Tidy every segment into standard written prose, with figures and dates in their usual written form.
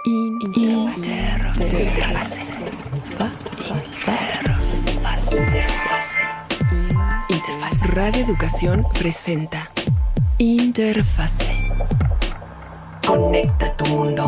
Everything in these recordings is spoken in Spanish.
Interfase. Radio Educación presenta Interfase. Conecta tu mundo.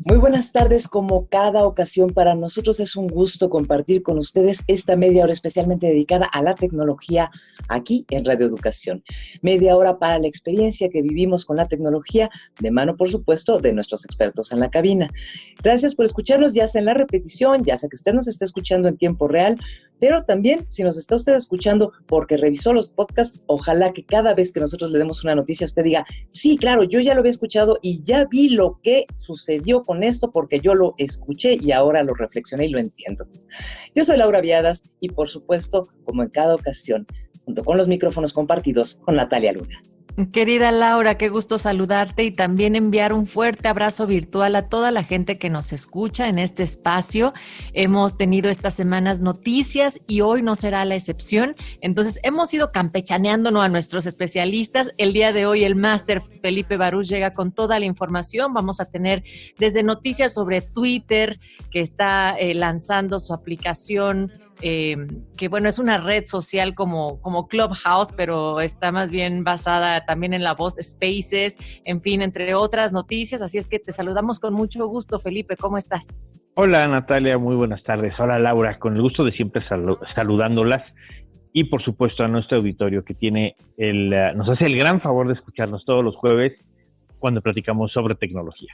Muy buenas tardes, como cada ocasión para nosotros es un gusto compartir con ustedes esta media hora especialmente dedicada a la tecnología aquí en Radio Educación. Media hora para la experiencia que vivimos con la tecnología, de mano por supuesto de nuestros expertos en la cabina. Gracias por escucharnos, ya sea en la repetición, ya sea que usted nos esté escuchando en tiempo real, pero también si nos está usted escuchando porque revisó los podcasts, ojalá que cada vez que nosotros le demos una noticia usted diga, sí, claro, yo ya lo había escuchado y ya vi lo que sucedió con esto porque yo lo escuché y ahora lo reflexioné y lo entiendo. Yo soy Laura Viadas y por supuesto, como en cada ocasión, junto con los micrófonos compartidos con Natalia Luna. Querida Laura, qué gusto saludarte y también enviar un fuerte abrazo virtual a toda la gente que nos escucha en este espacio. Hemos tenido estas semanas noticias y hoy no será la excepción. Entonces hemos ido campechaneándonos a nuestros especialistas. El día de hoy el máster Felipe Baruch llega con toda la información. Vamos a tener desde noticias sobre Twitter, que está lanzando su aplicación, que bueno, es una red social como Clubhouse, pero está más bien basada también en la voz Spaces, en fin, entre otras noticias. Así es que te saludamos con mucho gusto, Felipe. ¿Cómo estás? Hola Natalia, muy buenas tardes. Hola Laura, con el gusto de siempre saludándolas y por supuesto a nuestro auditorio que nos hace el gran favor de escucharnos todos los jueves cuando platicamos sobre tecnología.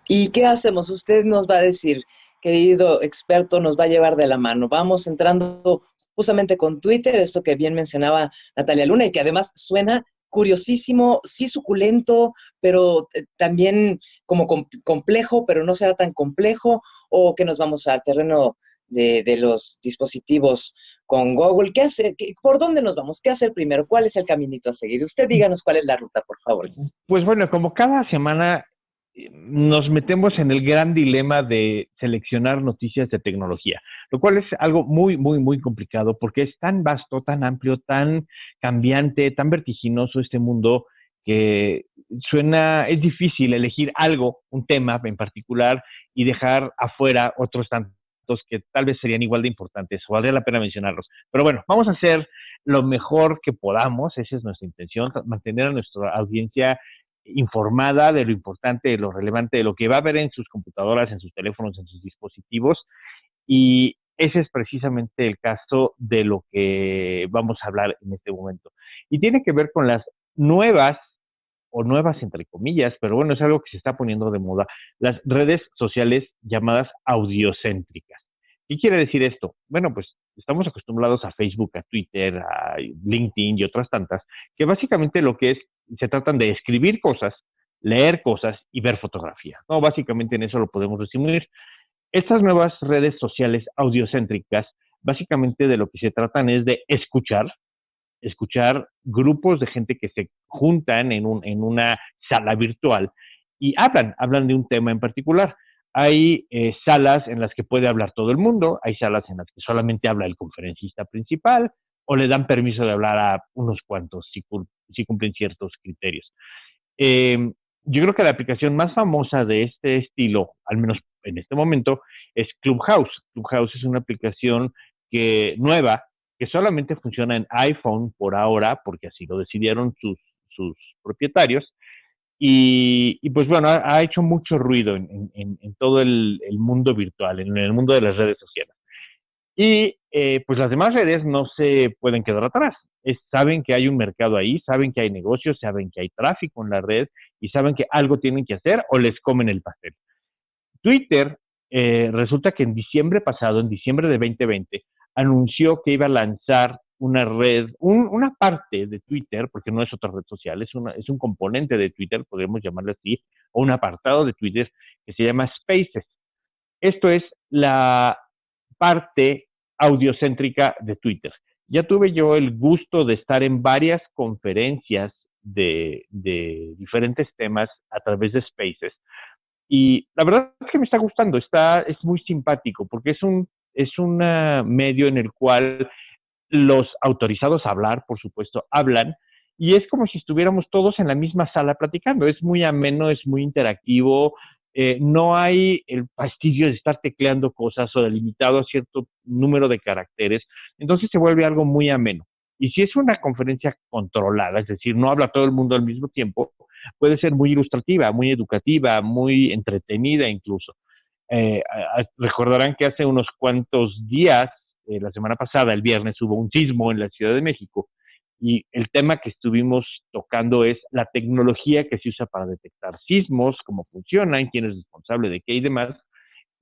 ¿Y qué hacemos? Usted nos va a decir, querido experto, nos va a llevar de la mano. Vamos entrando justamente con Twitter, esto que bien mencionaba Natalia Luna y que además suena curiosísimo, sí suculento, pero también como complejo, pero no será tan complejo, o que nos vamos al terreno de los dispositivos con Google. ¿Qué hacer? ¿Por dónde nos vamos? ¿Qué hacer primero? ¿Cuál es el caminito a seguir? Usted díganos cuál es la ruta, por favor. Pues bueno, como cada semana nos metemos en el gran dilema de seleccionar noticias de tecnología, lo cual es algo muy, muy, muy complicado porque es tan vasto, tan amplio, tan cambiante, tan vertiginoso este mundo que es difícil elegir algo, un tema en particular y dejar afuera otros tantos que tal vez serían igual de importantes o valdría la pena mencionarlos. Pero bueno, vamos a hacer lo mejor que podamos, esa es nuestra intención, mantener a nuestra audiencia informada de lo importante, de lo relevante, de lo que va a ver en sus computadoras, en sus teléfonos, en sus dispositivos. Y ese es precisamente el caso de lo que vamos a hablar en este momento. Y tiene que ver con las nuevas entre comillas, pero bueno, es algo que se está poniendo de moda, las redes sociales llamadas audiocéntricas. ¿Qué quiere decir esto? Bueno, pues estamos acostumbrados a Facebook, a Twitter, a LinkedIn y otras tantas, que básicamente se tratan de escribir cosas, leer cosas y ver fotografía, ¿no? Básicamente en eso lo podemos resumir. Estas nuevas redes sociales audiocéntricas, básicamente de lo que se tratan es de escuchar grupos de gente que se juntan en una sala virtual y hablan de un tema en particular. Hay salas en las que puede hablar todo el mundo, hay salas en las que solamente habla el conferencista principal o le dan permiso de hablar a unos cuantos si cumplen ciertos criterios. Yo creo que la aplicación más famosa de este estilo, al menos en este momento, es Clubhouse. Clubhouse es una aplicación nueva que solamente funciona en iPhone por ahora, porque así lo decidieron sus propietarios. Y pues bueno, ha hecho mucho ruido en todo el mundo virtual, en el mundo de las redes sociales. Y pues las demás redes no se pueden quedar atrás. Saben que hay un mercado ahí, saben que hay negocios, saben que hay tráfico en la red y saben que algo tienen que hacer o les comen el pastel. Twitter, resulta que en diciembre pasado, en diciembre de 2020, anunció que iba a lanzar una red, una parte de Twitter, porque no es otra red social, es un componente de Twitter, podemos llamarlo así, o un apartado de Twitter que se llama Spaces. Esto es la parte audiocéntrica de Twitter. Ya tuve yo el gusto de estar en varias conferencias de diferentes temas a través de Spaces. Y la verdad es que me está gustando, es muy simpático, porque es un medio en el cual los autorizados a hablar, por supuesto, hablan, y es como si estuviéramos todos en la misma sala platicando. Es muy ameno, es muy interactivo, no hay el fastidio de estar tecleando cosas o delimitado a cierto número de caracteres, entonces se vuelve algo muy ameno. Y si es una conferencia controlada, es decir, no habla todo el mundo al mismo tiempo, puede ser muy ilustrativa, muy educativa, muy entretenida incluso. Recordarán que hace unos cuantos días, la semana pasada, el viernes, hubo un sismo en la Ciudad de México y el tema que estuvimos tocando es la tecnología que se usa para detectar sismos, cómo funcionan, quién es responsable de qué y demás.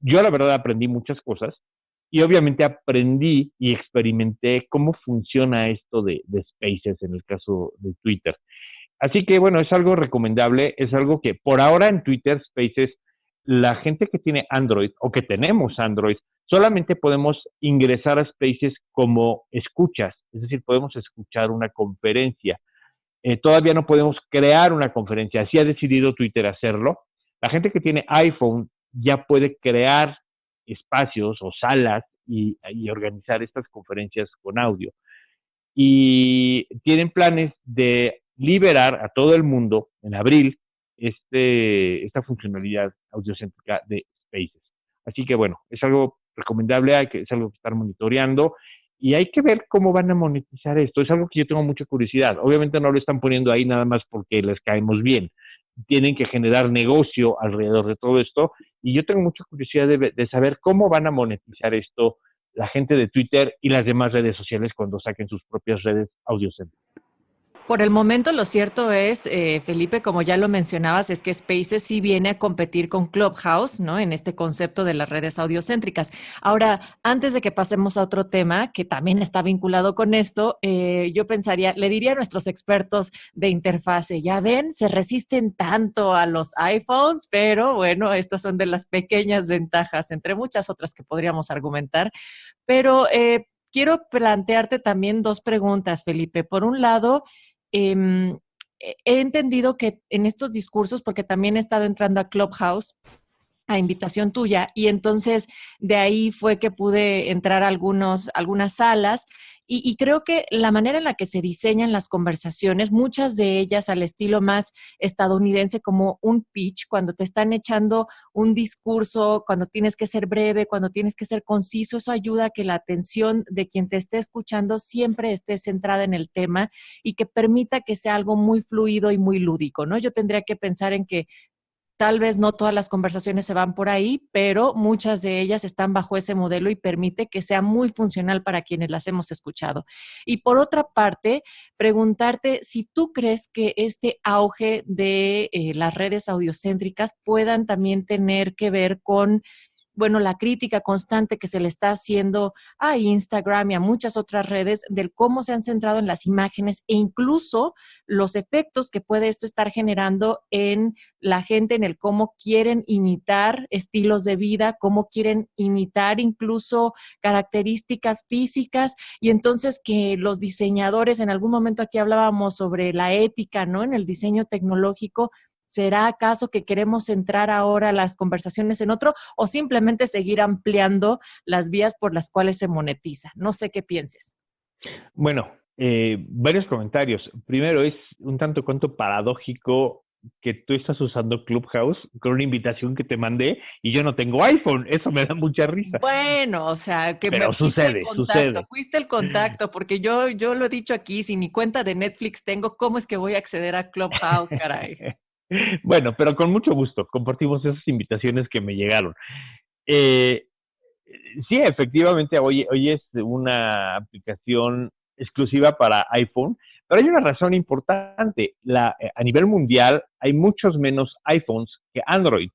Yo la verdad aprendí muchas cosas y obviamente aprendí y experimenté cómo funciona esto de Spaces en el caso de Twitter. Así que bueno, es algo recomendable, es algo que por ahora en Twitter Spaces, la gente que tiene Android o que tenemos Android, solamente podemos ingresar a Spaces como escuchas, es decir, podemos escuchar una conferencia. Todavía no podemos crear una conferencia, así ha decidido Twitter hacerlo. La gente que tiene iPhone ya puede crear espacios o salas y organizar estas conferencias con audio y tienen planes de liberar a todo el mundo en abril esta funcionalidad audiocéntrica de Spaces. Así que bueno, es algo recomendable, es algo que estar monitoreando y hay que ver cómo van a monetizar esto. Es algo que yo tengo mucha curiosidad. Obviamente no lo están poniendo ahí nada más porque les caemos bien. Tienen que generar negocio alrededor de todo esto y yo tengo mucha curiosidad de saber cómo van a monetizar esto la gente de Twitter y las demás redes sociales cuando saquen sus propias redes audiocéntricas. Por el momento, lo cierto es, Felipe, como ya lo mencionabas, es que Spaces sí viene a competir con Clubhouse, ¿no? En este concepto de las redes audiocéntricas. Ahora, antes de que pasemos a otro tema que también está vinculado con esto, yo pensaría, le diría a nuestros expertos de interfase, ya ven, se resisten tanto a los iPhones, pero bueno, estas son de las pequeñas ventajas, entre muchas otras que podríamos argumentar. Pero quiero plantearte también dos preguntas, Felipe. Por un lado, eh, he entendido que en estos discursos, porque también he estado entrando a Clubhouse, a invitación tuya, y entonces de ahí fue que pude entrar a algunas salas y creo que la manera en la que se diseñan las conversaciones, muchas de ellas al estilo más estadounidense como un pitch, cuando te están echando un discurso, cuando tienes que ser breve, cuando tienes que ser conciso, eso ayuda a que la atención de quien te esté escuchando siempre esté centrada en el tema y que permita que sea algo muy fluido y muy lúdico, ¿no? Yo tendría que pensar en que tal vez no todas las conversaciones se van por ahí, pero muchas de ellas están bajo ese modelo y permite que sea muy funcional para quienes las hemos escuchado. Y por otra parte, preguntarte si tú crees que este auge de las redes audiocéntricas puedan también tener que ver con bueno, la crítica constante que se le está haciendo a Instagram y a muchas otras redes del cómo se han centrado en las imágenes e incluso los efectos que puede esto estar generando en la gente, en el cómo quieren imitar estilos de vida, cómo quieren imitar incluso características físicas y entonces que los diseñadores, en algún momento aquí hablábamos sobre la ética, ¿no? En el diseño tecnológico, ¿será acaso que queremos centrar ahora las conversaciones en otro o simplemente seguir ampliando las vías por las cuales se monetiza? No sé qué pienses. Bueno, varios comentarios. Primero, es un tanto cuanto paradójico que tú estás usando Clubhouse con una invitación que te mandé y yo no tengo iPhone. Eso me da mucha risa. Bueno, o sea, que me Pero sucede, sucede. fuiste el contacto, porque yo lo he dicho aquí, si ni cuenta de Netflix tengo, ¿cómo es que voy a acceder a Clubhouse, caray? Bueno, pero con mucho gusto compartimos esas invitaciones que me llegaron. Eh, sí, efectivamente, hoy es una aplicación exclusiva para iPhone, pero hay una razón importante. A nivel mundial hay muchos menos iPhones que Android.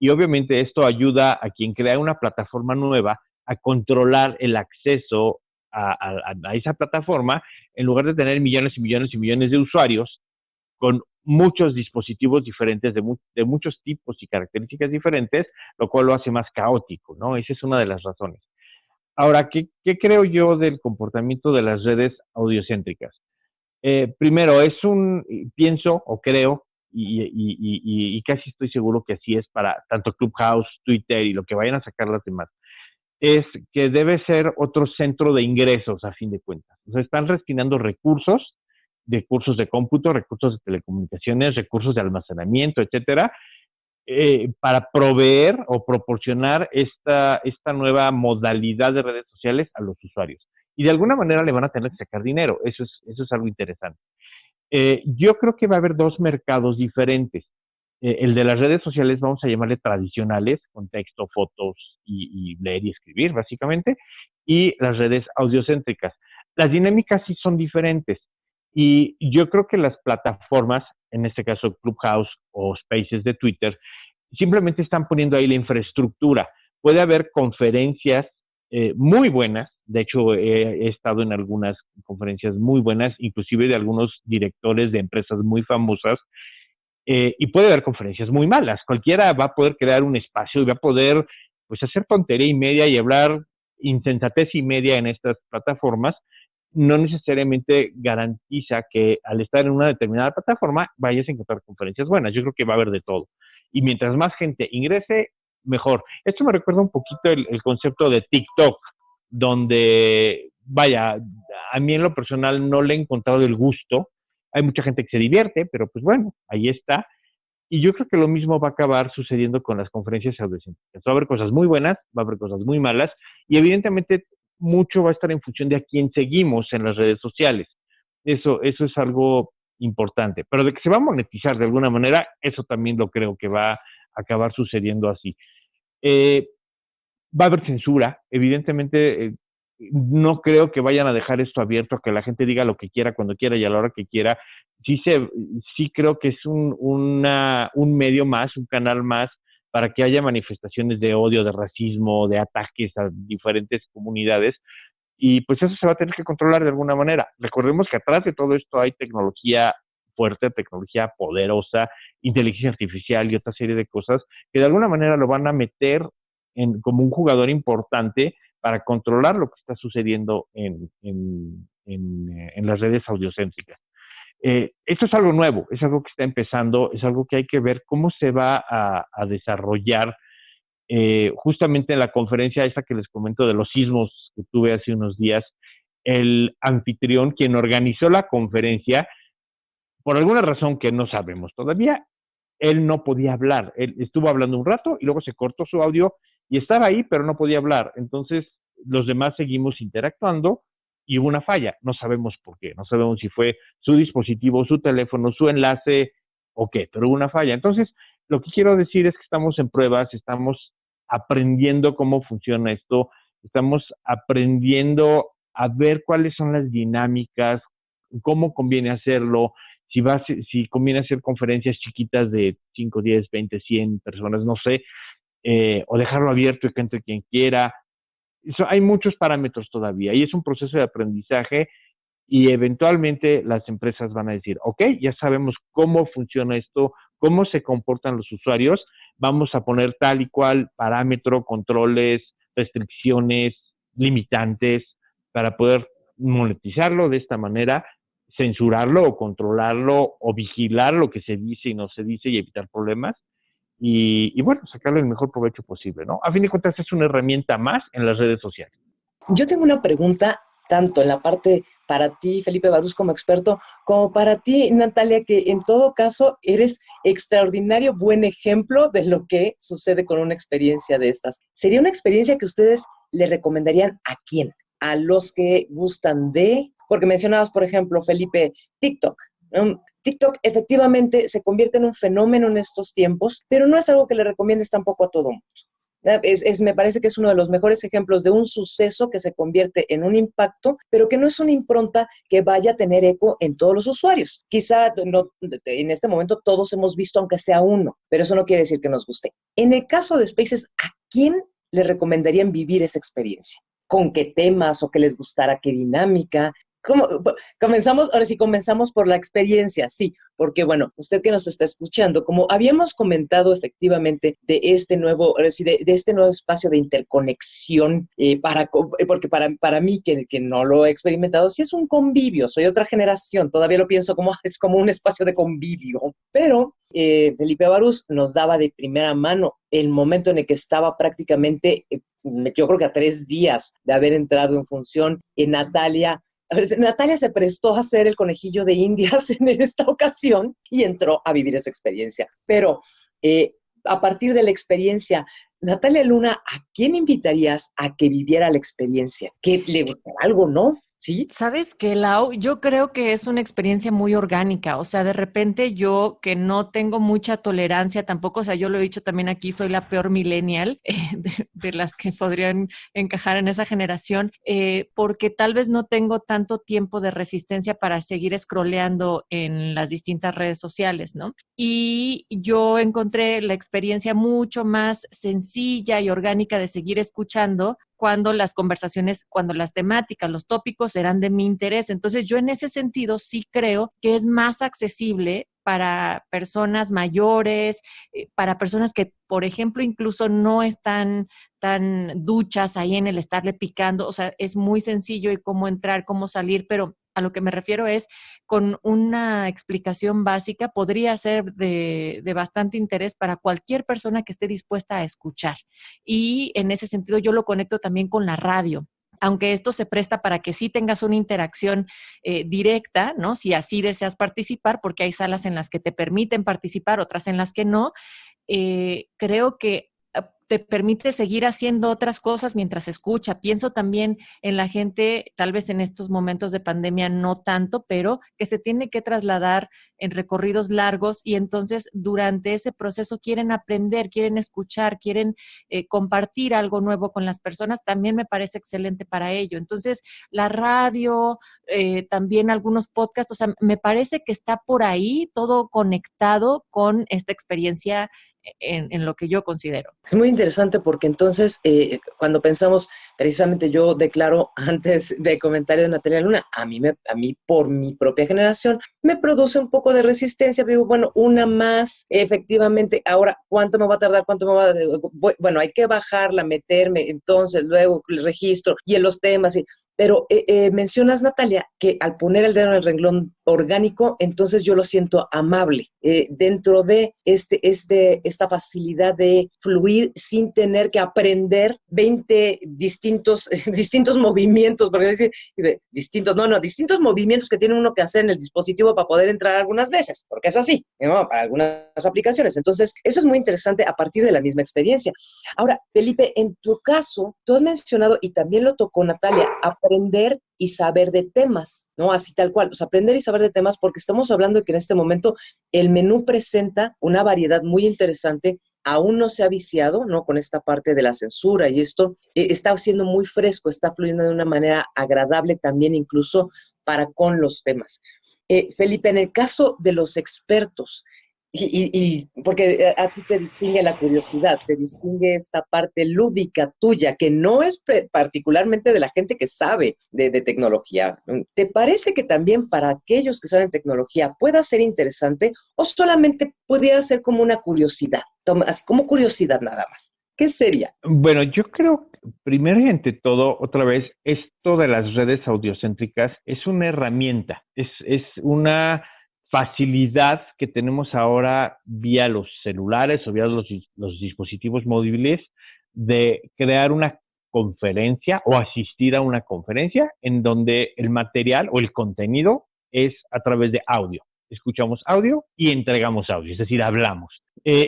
Y obviamente esto ayuda a quien crea una plataforma nueva a controlar el acceso a esa plataforma en lugar de tener millones y millones y millones de usuarios con muchos dispositivos diferentes de muchos tipos y características diferentes, lo cual lo hace más caótico, ¿no? Esa es una de las razones. Ahora, ¿qué creo yo del comportamiento de las redes audiocéntricas? Primero, pienso o creo, y casi estoy seguro que así es para tanto Clubhouse, Twitter y lo que vayan a sacar las demás, es que debe ser otro centro de ingresos a fin de cuentas. O sea, están destinando recursos de cómputo, recursos de telecomunicaciones, recursos de almacenamiento, etcétera, para proveer o proporcionar esta nueva modalidad de redes sociales a los usuarios. Y de alguna manera le van a tener que sacar dinero. Eso es algo interesante. Yo creo que va a haber dos mercados diferentes. El de las redes sociales, vamos a llamarle tradicionales, con texto, fotos y leer y escribir, básicamente, y las redes audiocéntricas. Las dinámicas sí son diferentes. Y yo creo que las plataformas, en este caso Clubhouse o Spaces de Twitter, simplemente están poniendo ahí la infraestructura. Puede haber conferencias muy buenas, de hecho he estado en algunas conferencias muy buenas, inclusive de algunos directores de empresas muy famosas, y puede haber conferencias muy malas. Cualquiera va a poder crear un espacio y va a poder pues hacer tontería y media y hablar insensatez y media en estas plataformas. No necesariamente garantiza que al estar en una determinada plataforma vayas a encontrar conferencias buenas. Yo creo que va a haber de todo. Y mientras más gente ingrese, mejor. Esto me recuerda un poquito el concepto de TikTok, donde, vaya, a mí en lo personal no le he encontrado el gusto. Hay mucha gente que se divierte, pero pues bueno, ahí está. Y yo creo que lo mismo va a acabar sucediendo con las conferencias audiocéntricas. Va a haber cosas muy buenas, va a haber cosas muy malas, y evidentemente mucho va a estar en función de a quién seguimos en las redes sociales. Eso es algo importante. Pero de que se va a monetizar de alguna manera, eso también lo creo que va a acabar sucediendo así. Eh, Va a haber censura, evidentemente. No creo que vayan a dejar esto abierto a que la gente diga lo que quiera, cuando quiera y a la hora que quiera. Sí creo que es un medio más, un canal más para que haya manifestaciones de odio, de racismo, de ataques a diferentes comunidades, y pues eso se va a tener que controlar de alguna manera. Recordemos que atrás de todo esto hay tecnología fuerte, tecnología poderosa, inteligencia artificial y otra serie de cosas que de alguna manera lo van a meter como un jugador importante para controlar lo que está sucediendo en las redes audiocéntricas. Esto es algo nuevo, es algo que está empezando, es algo que hay que ver cómo se va a desarrollar. Justamente en la conferencia esta que les comento de los sismos que tuve hace unos días, el anfitrión, quien organizó la conferencia, por alguna razón que no sabemos todavía, él no podía hablar. Él estuvo hablando un rato y luego se cortó su audio y estaba ahí, pero no podía hablar. Entonces, los demás seguimos interactuando y hubo una falla. No sabemos por qué. No sabemos si fue su dispositivo, su teléfono, su enlace o qué, pero hubo una falla. Entonces, lo que quiero decir es que estamos en pruebas, estamos aprendiendo cómo funciona esto, estamos aprendiendo a ver cuáles son las dinámicas, cómo conviene hacerlo, si conviene hacer conferencias chiquitas de 5, 10, 20, 100 personas, no sé, o dejarlo abierto y que entre quien quiera. Hay muchos parámetros todavía y es un proceso de aprendizaje, y eventualmente las empresas van a decir, ok, ya sabemos cómo funciona esto, cómo se comportan los usuarios, vamos a poner tal y cual parámetro, controles, restricciones, limitantes para poder monetizarlo de esta manera, censurarlo o controlarlo o vigilar lo que se dice y no se dice y evitar problemas. Y bueno, sacarle el mejor provecho posible, ¿no? A fin de cuentas es una herramienta más en las redes sociales. Yo tengo una pregunta tanto en la parte para ti, Felipe Barús, como experto, como para ti, Natalia, que en todo caso eres extraordinario buen ejemplo de lo que sucede con una experiencia de estas. ¿Sería una experiencia que ustedes le recomendarían a quién? A los que gustan porque mencionabas, por ejemplo, Felipe, TikTok. TikTok efectivamente se convierte en un fenómeno en estos tiempos, pero no es algo que le recomiendes tampoco a todo mundo. Me parece que es uno de los mejores ejemplos de un suceso que se convierte en un impacto, pero que no es una impronta que vaya a tener eco en todos los usuarios. Quizá no, en este momento todos hemos visto, aunque sea uno, pero eso no quiere decir que nos guste. En el caso de Spaces, ¿a quién le recomendarían vivir esa experiencia? ¿Con qué temas o qué les gustara, qué dinámica? ¿Cómo? Comenzamos, ahora sí, comenzamos por la experiencia, sí, porque bueno, usted que nos está escuchando, como habíamos comentado efectivamente de este nuevo, ahora sí, de este nuevo espacio de interconexión, porque para mí, que no lo he experimentado, sí es un convivio, soy otra generación, todavía lo pienso como, es como un espacio de convivio, pero Felipe Barús nos daba de primera mano el momento en el que estaba prácticamente, yo creo que a 3 días de haber entrado en función en Natalia. A ver, Natalia se prestó a hacer el conejillo de Indias en esta ocasión y entró a vivir esa experiencia. Pero a partir de la experiencia, Natalia Luna, ¿a quién invitarías a que viviera la experiencia? Que le gustara algo, ¿no? ¿Sí? ¿Sabes qué, Lau? Yo creo que es una experiencia muy orgánica, o sea, de repente yo que no tengo mucha tolerancia tampoco, o sea, yo lo he dicho también aquí, soy la peor millennial de las que podrían encajar en esa generación, porque tal vez no tengo tanto tiempo de resistencia para seguir scrolleando en las distintas redes sociales, ¿no? Y yo encontré la experiencia mucho más sencilla y orgánica de seguir escuchando cuando las conversaciones, cuando las temáticas, los tópicos eran de mi interés. Entonces yo en ese sentido sí creo que es más accesible para personas mayores, para personas que, por ejemplo, incluso no están tan duchas ahí en el estarle picando, o sea, es muy sencillo y cómo entrar, cómo salir, pero a lo que me refiero es con una explicación básica podría ser de bastante interés para cualquier persona que esté dispuesta a escuchar. Y en ese sentido yo lo conecto también con la radio. Aunque esto se presta para que sí tengas una interacción directa, ¿no? Si así deseas participar, porque hay salas en las que te permiten participar, otras en las que no, creo que te permite seguir haciendo otras cosas mientras escucha. Pienso también en la gente, tal vez en estos momentos de pandemia no tanto, pero que se tiene que trasladar en recorridos largos y entonces durante ese proceso quieren aprender, quieren escuchar, quieren compartir algo nuevo con las personas. También me parece excelente para ello. Entonces, la radio, también algunos podcasts, o sea, me parece que está por ahí todo conectado con esta experiencia en lo que yo considero. Es muy interesante porque entonces cuando pensamos, precisamente yo declaro antes del comentario de Natalia Luna, a mí por mi propia generación me produce un poco de resistencia, digo, bueno, una más, efectivamente, ahora, ¿cuánto me va a tardar? Bueno, hay que bajarla, meterme, entonces luego el registro y en los temas, pero mencionas, Natalia, que al poner el dedo en el renglón orgánico, entonces yo lo siento amable, dentro de esta facilidad de fluir sin tener que aprender 20 distintos movimientos, porque decir, distintos movimientos que tiene uno que hacer en el dispositivo para poder entrar algunas veces, porque es así, ¿no? Para algunas aplicaciones. Entonces, eso es muy interesante a partir de la misma experiencia. Ahora, Felipe, en tu caso, tú has mencionado, y también lo tocó Natalia, aprender y saber de temas, ¿no? Así tal cual, pues aprender y saber de temas, porque estamos hablando de que en este momento el menú presenta una variedad muy interesante, aún no se ha viciado, ¿no? Con esta parte de la censura y esto está siendo muy fresco, está fluyendo de una manera agradable también incluso para con los temas. Felipe, en el caso de los expertos, porque a ti te distingue la curiosidad, te distingue esta parte lúdica tuya, que no es particularmente de la gente que sabe de tecnología. ¿Te parece que también para aquellos que saben tecnología pueda ser interesante o solamente pudiera ser como una curiosidad, así como curiosidad nada más? ¿Qué sería? Bueno, yo creo, primero y ante todo, otra vez, esto de las redes audiocéntricas es una herramienta, es una facilidad que tenemos ahora vía los celulares o vía los dispositivos móviles de crear una conferencia o asistir a una conferencia en donde el material o el contenido es a través de audio. Escuchamos audio y entregamos audio, es decir, hablamos.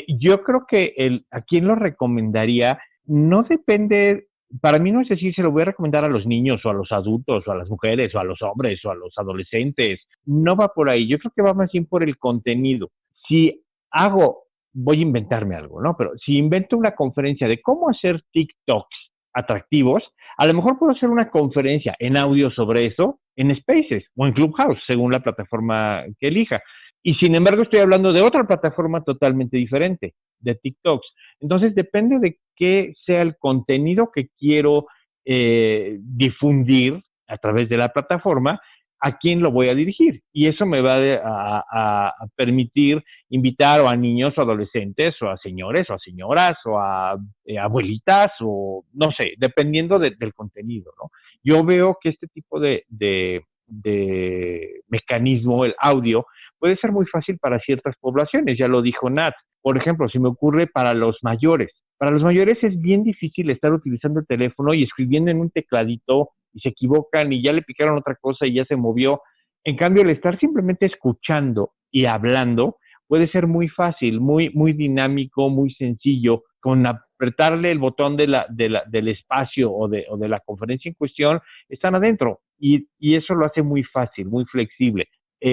Yo creo que a quien lo recomendaría no depende, para mí no es decir, se lo voy a recomendar a los niños o a los adultos o a las mujeres o a los hombres o a los adolescentes. No va por ahí. Yo creo que va más bien por el contenido. Si voy a inventarme algo, ¿no? Pero si invento una conferencia de cómo hacer TikToks atractivos, a lo mejor puedo hacer una conferencia en audio sobre eso en Spaces o en Clubhouse, según la plataforma que elija. Y sin embargo estoy hablando de otra plataforma totalmente diferente, de TikToks. Entonces depende de qué sea el contenido que quiero difundir a través de la plataforma, a quién lo voy a dirigir. Y eso me va a permitir invitar o a niños o adolescentes o a señores o a señoras o a abuelitas o no sé, dependiendo del contenido, ¿no? Yo veo que este tipo de mecanismo, el audio, puede ser muy fácil para ciertas poblaciones, ya lo dijo Nat. Por ejemplo, si me ocurre para los mayores. Para los mayores es bien difícil estar utilizando el teléfono y escribiendo en un tecladito y se equivocan y ya le picaron otra cosa y ya se movió. En cambio, el estar simplemente escuchando y hablando puede ser muy fácil, muy dinámico, muy sencillo, con apretarle el botón del espacio o de la conferencia en cuestión, están adentro y eso lo hace muy fácil, muy flexible.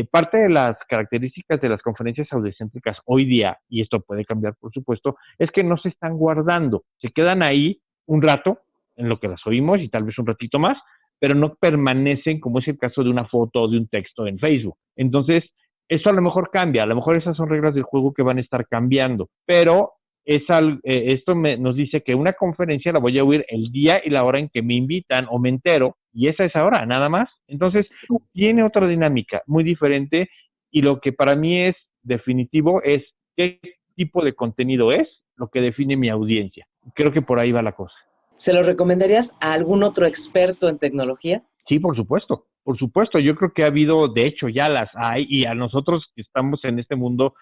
Parte de las características de las conferencias audiocéntricas hoy día, y esto puede cambiar por supuesto, es que no se están guardando, se quedan ahí un rato en lo que las oímos y tal vez un ratito más, pero no permanecen como es el caso de una foto o de un texto en Facebook. Entonces, eso a lo mejor cambia, a lo mejor esas son reglas del juego que van a estar cambiando, pero esto nos dice que una conferencia la voy a oír el día y la hora en que me invitan o me entero, y esa es ahora, nada más. Entonces, tiene otra dinámica muy diferente, y lo que para mí es definitivo es qué tipo de contenido es lo que define mi audiencia. Creo que por ahí va la cosa. ¿Se lo recomendarías a algún otro experto en tecnología? Sí, por supuesto. Por supuesto, yo creo que ha habido, de hecho ya las hay, y a nosotros que estamos en este mundo,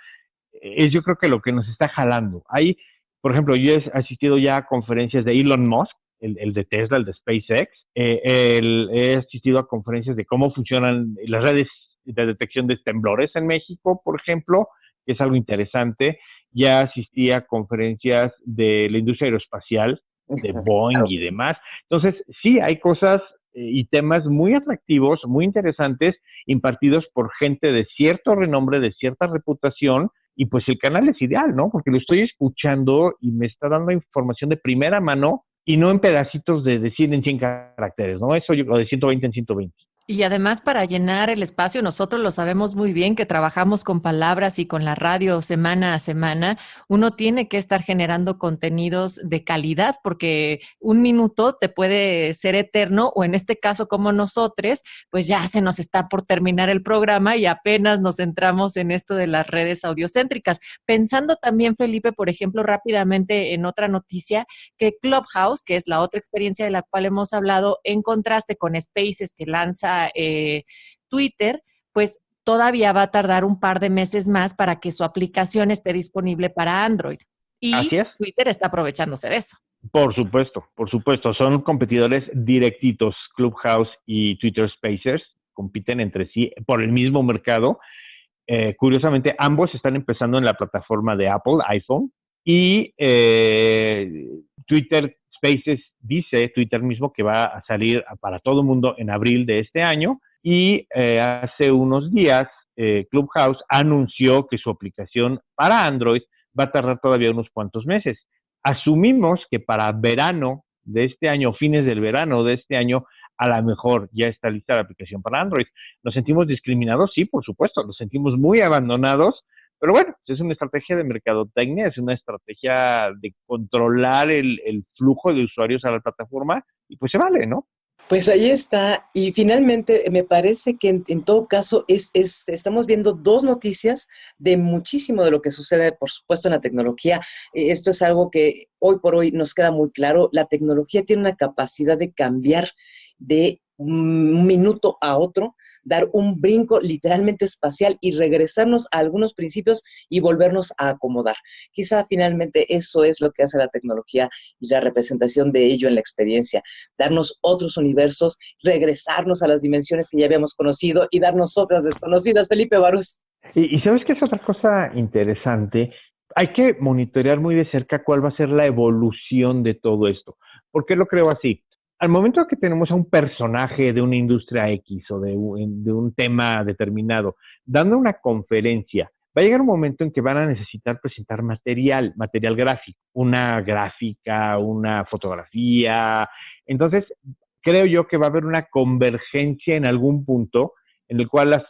es yo creo que lo que nos está jalando. Hay, por ejemplo, yo he asistido ya a conferencias de Elon Musk, el de Tesla, el de SpaceX, he asistido a conferencias de cómo funcionan las redes de detección de temblores en México, por ejemplo, que es algo interesante. Ya asistí a conferencias de la industria aeroespacial, de Boeing y demás. Entonces, sí, hay cosas y temas muy atractivos, muy interesantes, impartidos por gente de cierto renombre, de cierta reputación, y pues el canal es ideal, ¿no? Porque lo estoy escuchando y me está dando información de primera mano y no en pedacitos de 100 en 100 caracteres, ¿no? Eso o de 120 en 120. Y además para llenar el espacio, nosotros lo sabemos muy bien que trabajamos con palabras y con la radio semana a semana, uno tiene que estar generando contenidos de calidad porque un minuto te puede ser eterno o en este caso como nosotros, pues ya se nos está por terminar el programa y apenas nos centramos en esto de las redes audiocéntricas. Pensando también, Felipe, por ejemplo, rápidamente en otra noticia, que Clubhouse, que es la otra experiencia de la cual hemos hablado, en contraste con Spaces que lanza Twitter, pues todavía va a tardar un par de meses más para que su aplicación esté disponible para Android. Y Así es. Twitter está aprovechándose de eso. Por supuesto, son competidores directitos. Clubhouse y Twitter Spaces compiten entre sí por el mismo mercado. Curiosamente, ambos están empezando en la plataforma de Apple, iPhone, y Twitter Spaces dice, Twitter mismo, que va a salir para todo el mundo en abril de este año, y hace unos días Clubhouse anunció que su aplicación para Android va a tardar todavía unos cuantos meses. Asumimos que para verano de este año, fines del verano de este año, a lo mejor ya está lista la aplicación para Android. ¿Nos sentimos discriminados? Sí, por supuesto, nos sentimos muy abandonados, pero bueno, es una estrategia de mercadotecnia, es una estrategia de controlar el flujo de usuarios a la plataforma y pues se vale, ¿no? Pues ahí está, y finalmente me parece que en todo caso estamos viendo dos noticias de muchísimo de lo que sucede, por supuesto, en la tecnología. Esto es algo que hoy por hoy nos queda muy claro. La tecnología tiene una capacidad de cambiar de un minuto a otro, dar un brinco literalmente espacial y regresarnos a algunos principios y volvernos a acomodar. Quizá finalmente eso es lo que hace la tecnología y la representación de ello en la experiencia, darnos otros universos, regresarnos a las dimensiones que ya habíamos conocido y darnos otras desconocidas. Felipe Barús. Y ¿sabes qué es otra cosa interesante? Hay que monitorear muy de cerca cuál va a ser la evolución de todo esto. ¿Por qué lo creo así? Al momento que tenemos a un personaje de una industria X o de un tema determinado dando una conferencia, va a llegar un momento en que van a necesitar presentar material gráfico, una gráfica, una fotografía. Entonces, creo yo que va a haber una convergencia en algún punto en el cual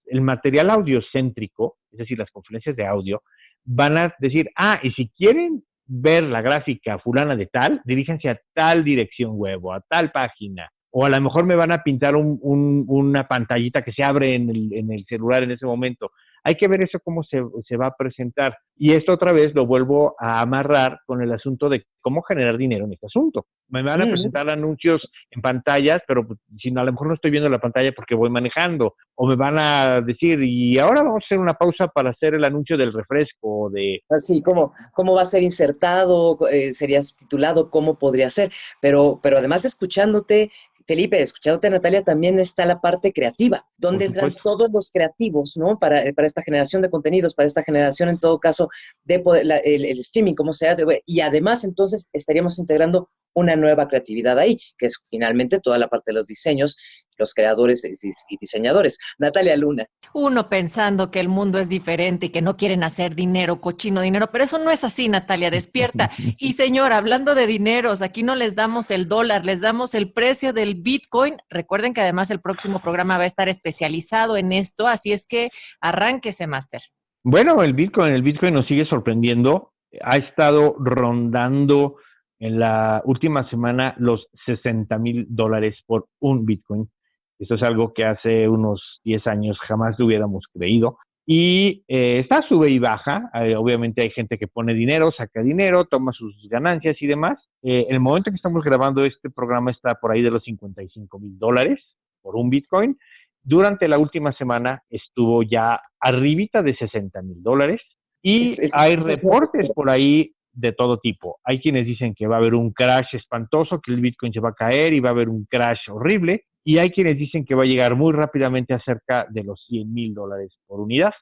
el material audiocéntrico, es decir, las conferencias de audio, van a decir, y si quieren ver la gráfica fulana de tal, diríjanse a tal dirección web o a tal página o a lo mejor me van a pintar una pantallita que se abre en el celular en ese momento. Hay que ver eso cómo se va a presentar. Y esto otra vez lo vuelvo a amarrar con el asunto de cómo generar dinero en este asunto. Me van a presentar anuncios en pantallas, pero si no, a lo mejor no estoy viendo la pantalla porque voy manejando. O me van a decir, y ahora vamos a hacer una pausa para hacer el anuncio del refresco. Así, ¿cómo va a ser insertado? ¿Sería subtitulado? ¿Cómo podría ser? Pero además escuchándote, Felipe, escuchándote, Natalia, también está la parte creativa, donde entran todos los creativos, ¿no? Para esta generación de contenidos, para esta generación, en todo caso, de poder, el streaming, cómo se hace. Y además, entonces, estaríamos integrando una nueva creatividad ahí, que es finalmente toda la parte de los diseños, los creadores y diseñadores. Natalia Luna. Uno pensando que el mundo es diferente y que no quieren hacer dinero, cochino dinero, pero eso no es así, Natalia, despierta. Y señora, hablando de dineros, aquí no les damos el dólar, les damos el precio del Bitcoin. Recuerden que además el próximo programa va a estar especializado en esto, así es que arránquese, Máster. Bueno, el Bitcoin nos sigue sorprendiendo. Ha estado rondando en la última semana los $60,000 por un Bitcoin. Esto es algo que hace unos 10 años jamás lo hubiéramos creído. Y está sube y baja. Obviamente hay gente que pone dinero, saca dinero, toma sus ganancias y demás. El momento que estamos grabando este programa está por ahí de los $55,000 por un Bitcoin. Durante la última semana estuvo ya arribita de $60,000 y hay reportes por ahí de todo tipo. Hay quienes dicen que va a haber un crash espantoso, que el Bitcoin se va a caer y va a haber un crash horrible. Y hay quienes dicen que va a llegar muy rápidamente a cerca de los $100,000 por unidad.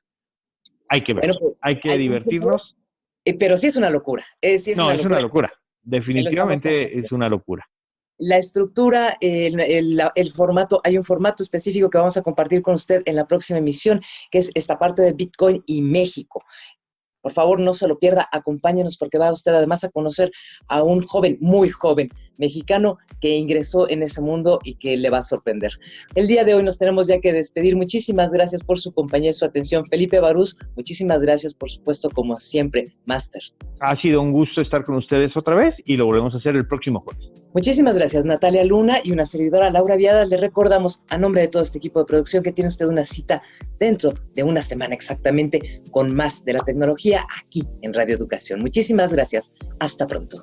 Hay que ver, hay que divertirnos. Pero sí es una locura. Es una locura. Definitivamente es una locura. La estructura, el formato, hay un formato específico que vamos a compartir con usted en la próxima emisión, que es esta parte de Bitcoin y México. Por favor, no se lo pierda, acompáñenos porque va usted además a conocer a un joven, muy joven, mexicano que ingresó en ese mundo y que le va a sorprender. El día de hoy nos tenemos ya que despedir. Muchísimas gracias por su compañía y su atención. Felipe Barús, muchísimas gracias, por supuesto, como siempre, Máster. Ha sido un gusto estar con ustedes otra vez y lo volvemos a hacer el próximo jueves. Muchísimas gracias, Natalia Luna, y una servidora, Laura Viadas. Le recordamos, a nombre de todo este equipo de producción, que tiene usted una cita dentro de una semana exactamente con más de la tecnología aquí en Radio Educación. Muchísimas gracias. Hasta pronto.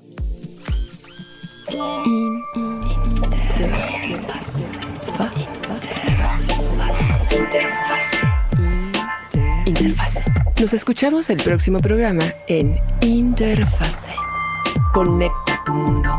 Interfase. Nos escuchamos el próximo programa en Interfase. Conecta tu mundo.